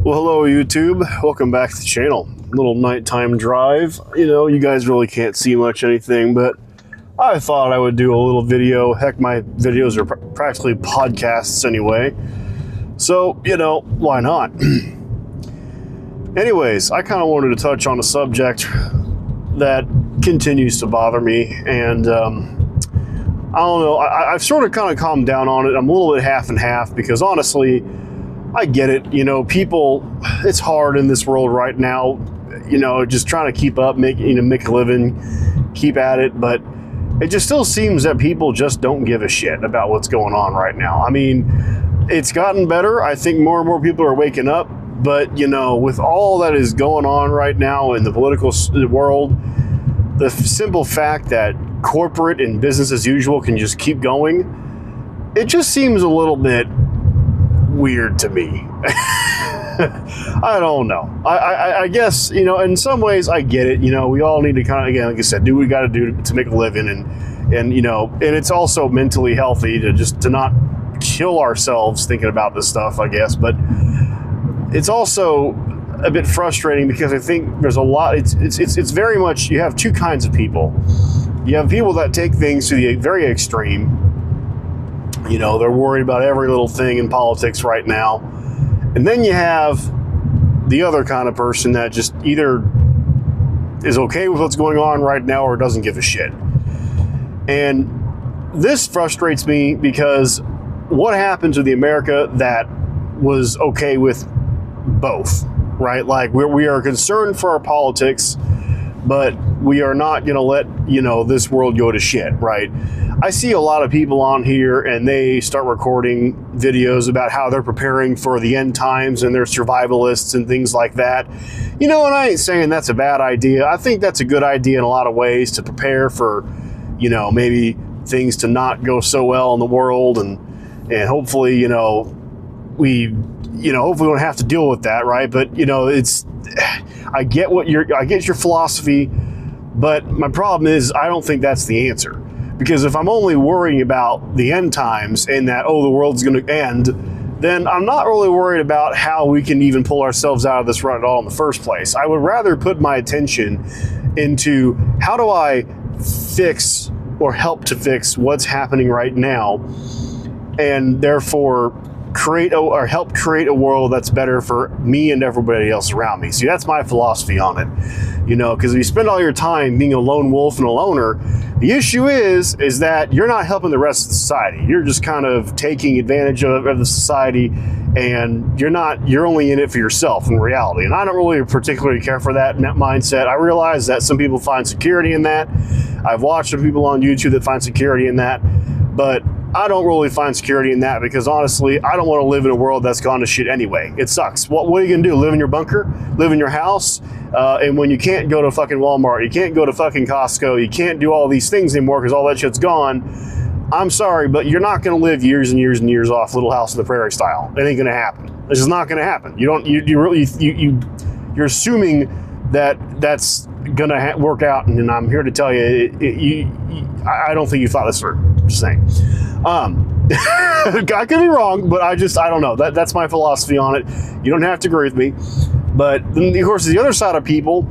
Well, hello YouTube. Welcome back to the channel. Little nighttime drive. You know, you guys really can't see much anything, but I thought I would do a little video. Heck, my videos are practically podcasts anyway. So, you know, why not? Anyways, I kind of wanted to touch on a subject that continues to bother me, and I don't know, I've sort of kind of calmed down on it. I'm a little bit half and half because honestly, I get it. You know, people, it's hard in this world right now, you know, just trying to keep up, make a living, keep at it. But it just still seems that people just don't give a shit about what's going on right now. I mean, it's gotten better. I think more and more people are waking up. But, you know, with all that is going on right now in the political world, the simple fact that corporate and business as usual can just keep going, it just seems a little bit weird to me. I don't know. I guess, you know, in some ways I get it. You know, we all need to kind of, again, like I said, do what we got to do to make a living, and you know, and it's also mentally healthy to not kill ourselves thinking about this stuff, I guess. But it's also a bit frustrating because I think there's a lot. It's very much, you have two kinds of people. You have people that take things to the very extreme. You know, they're worried about every little thing in politics right now. And then you have the other kind of person that just either is okay with what's going on right now or doesn't give a shit. And this frustrates me because what happened to the America that was okay with both, right? Like we are concerned for our politics, but we are not going to let, you know, this world go to shit, right? I see a lot of people on here and they start recording videos about how they're preparing for the end times and they're survivalists and things like that. You know, and I ain't saying that's a bad idea. I think that's a good idea in a lot of ways to prepare for, you know, maybe things to not go so well in the world, and hopefully, you know, hopefully we don't have to deal with that, right? But, you know, I get your philosophy, but my problem is I don't think that's the answer. Because if I'm only worrying about the end times and that, oh, the world's going to end, then I'm not really worried about how we can even pull ourselves out of this rut at all in the first place. I would rather put my attention into how do I fix or help to fix what's happening right now, and therefore help create a world that's better for me and everybody else around me. See, that's my philosophy on it. You know, because if you spend all your time being a lone wolf and a loner, the issue is that you're not helping the rest of the society. You're just kind of taking advantage of the society, and you're only in it for yourself in reality. And I don't really particularly care for that mindset. I realize that some people find security in that. I've watched some people on YouTube that find security in that, but I don't really find security in that because honestly, I don't want to live in a world that's gone to shit anyway. It sucks. What are you going to do? Live in your bunker? Live in your house? And when you can't go to fucking Walmart, you can't go to fucking Costco, you can't do all these things anymore because all that shit's gone. I'm sorry, but you're not going to live years and years and years off Little House on the Prairie style. It ain't going to happen. This is not going to happen. You're assuming that that's going to work out, and I'm here to tell you, I don't think you thought this through. Just saying. I could be wrong, but I don't know. That's my philosophy on it. You don't have to agree with me. But then, of course, the other side of people,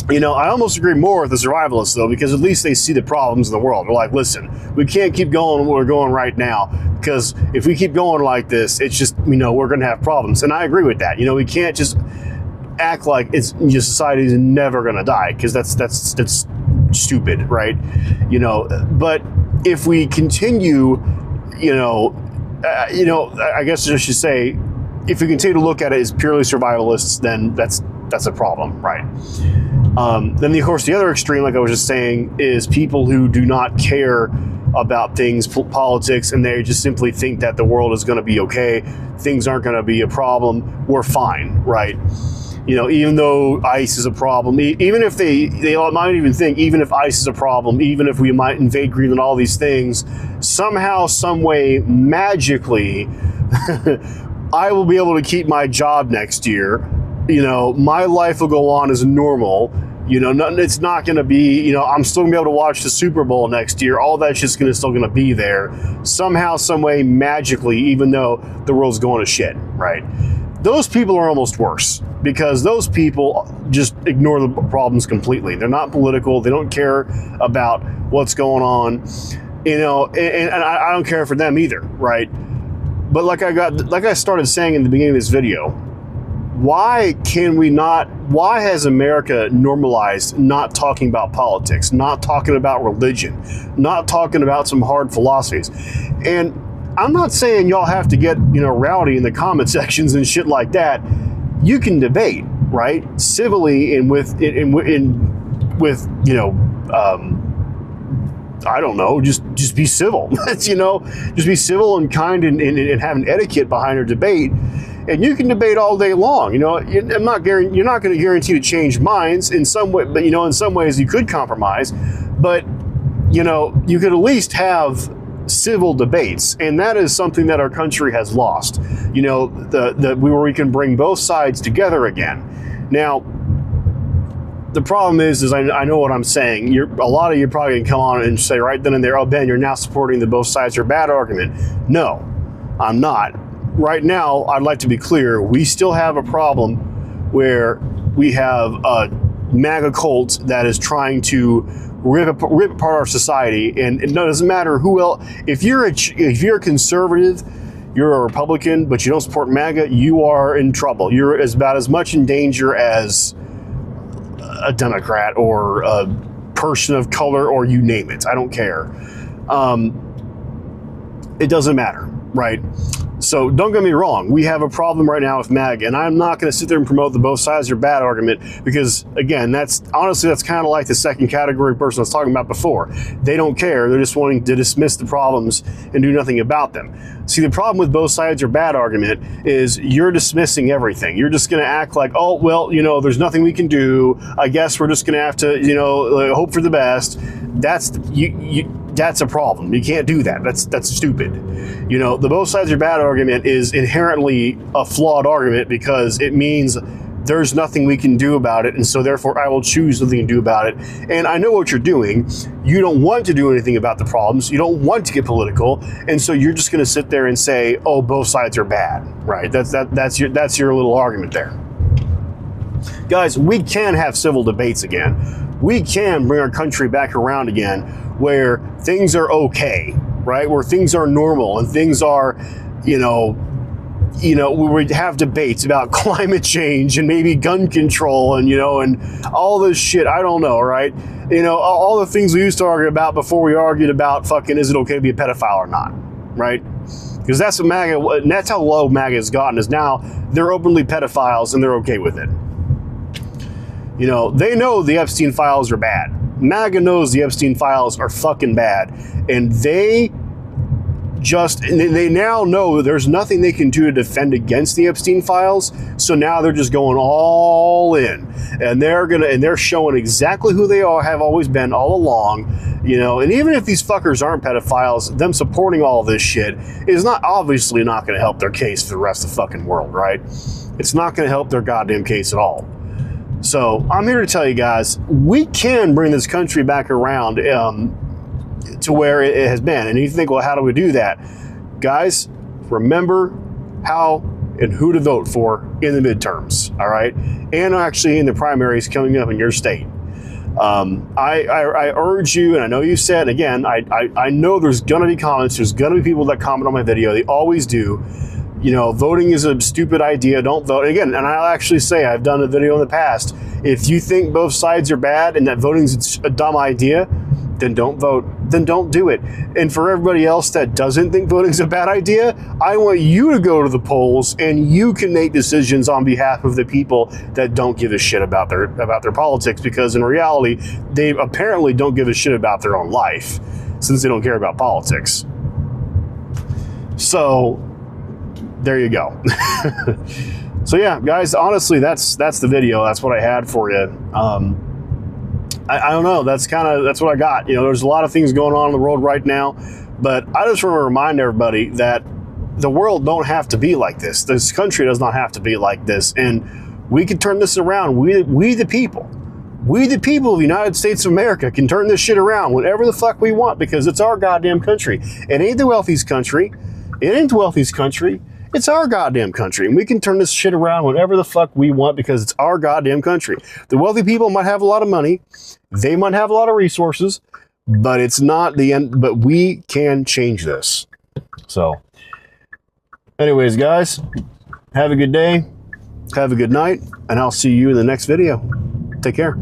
you know, I almost agree more with the survivalists, though, because at least they see the problems in the world. They're like, listen, we can't keep going where we're going right now, because if we keep going like this, it's just, you know, we're going to have problems. And I agree with that. You know, we can't just act like society is never going to die, because that's stupid, right? You know, but if we continue, I guess I should say, if we continue to look at it as purely survivalists, then that's a problem, right? Then, of course, the other extreme, like I was just saying, is people who do not care about things, politics, and they just simply think that the world is going to be okay, things aren't going to be a problem, we're fine, right? You know, even though ICE is a problem, even if they might even think, even if ICE is a problem, even if we might invade Greenland, all these things, somehow, some way, magically, I will be able to keep my job next year. You know, my life will go on as normal. You know, it's not going to be, you know, I'm still going to be able to watch the Super Bowl next year. All that's just still going to be there. Somehow, some way, magically, even though the world's going to shit, right? those people are almost worse, because those people just ignore the problems completely. They're not political. They don't care about what's going on, you know, and I don't care for them either, right? But like I started saying in the beginning of this video, why has America normalized not talking about politics, not talking about religion, not talking about some hard philosophies? And I'm not saying y'all have to get, you know, rowdy in the comment sections and shit like that. You can debate, right? Civilly and with, you know, I don't know, just be civil. You know, just be civil and kind and have an etiquette behind your debate. And you can debate all day long. You know, you're not going to guarantee to change minds in some way, but, you know, in some ways you could compromise. But, you know, you could at least have civil debates, and that is something that our country has lost. You know, where we can bring both sides together again. Now, the problem is I know what I'm saying. A lot of you probably can come on and say right then and there, oh, Ben, you're now supporting the both sides are bad argument. No, I'm not. Right now, I'd like to be clear, we still have a problem where we have a MAGA cult that is trying to rip apart our society, and it doesn't matter who else. If you're a conservative, you're a Republican, but you don't support MAGA, you are in trouble. You're about as much in danger as a Democrat or a person of color, or you name it. I don't care. It doesn't matter, right? So don't get me wrong, we have a problem right now with MAGA, and I'm not going to sit there and promote the both sides are bad argument, because again, that's kind of like the second category person I was talking about before. They don't care. They're just wanting to dismiss the problems and do nothing about them. See, the problem with both sides are bad argument is you're dismissing everything. You're just going to act like, oh, well, you know, there's nothing we can do. I guess we're just going to have to, you know, hope for the best. That's a problem. You can't do that. That's stupid. You know, the both sides are bad argument is inherently a flawed argument, because it means there's nothing we can do about it, and so therefore I will choose nothing to do about it. And I know what you're doing. You don't want to do anything about the problems. You don't want to get political, and so you're just going to sit there and say, "Oh, both sides are bad." Right? That's your little argument there. Guys, we can have civil debates again. We can bring our country back around again, where things are okay, right? Where things are normal and things are, you know, we would have debates about climate change and maybe gun control and, you know, and all this shit. I don't know, right? You know, all the things we used to argue about before we argued about fucking, is it okay to be a pedophile or not, right? Because that's what MAGA, and that's how low MAGA has gotten, is now they're openly pedophiles and they're okay with it. You know, they know the Epstein files are bad. MAGA knows the Epstein files are fucking bad, and they now know there's nothing they can do to defend against the Epstein files. So now they're just going all in, and they're showing exactly who they have always been all along. You know, and even if these fuckers aren't pedophiles, them supporting all this shit is obviously not going to help their case for the rest of the fucking world, right? It's not going to help their goddamn case at all. So I'm here to tell you guys, we can bring this country back around to where it has been. And you think, well, how do we do that? Guys, remember how and who to vote for in the midterms, all right? And actually in the primaries coming up in your state. I urge you, and I know you said, again, I know there's going to be comments. There's going to be people that comment on my video. They always do. You know, voting is a stupid idea. Don't vote. Again, and I'll actually say, I've done a video in the past. If you think both sides are bad and that voting is a dumb idea, then don't vote. Then don't do it. And for everybody else that doesn't think voting is a bad idea, I want you to go to the polls and you can make decisions on behalf of the people that don't give a shit about their politics, because in reality, they apparently don't give a shit about their own life, since they don't care about politics. So there you go. So yeah, guys, honestly, that's the video. That's what I had for you. I don't know. That's what I got. You know, there's a lot of things going on in the world right now, but I just want to remind everybody that the world don't have to be like this. This country does not have to be like this, and we can turn this around. We the people of the United States of America can turn this shit around whenever the fuck we want, because it's our goddamn country. It ain't the wealthiest country. It ain't the wealthiest country. It's our goddamn country, and we can turn this shit around whenever the fuck we want because it's our goddamn country. The wealthy people might have a lot of money, they might have a lot of resources, but it's not the end. But we can change this. So, anyways, guys, have a good day, have a good night, and I'll see you in the next video. Take care.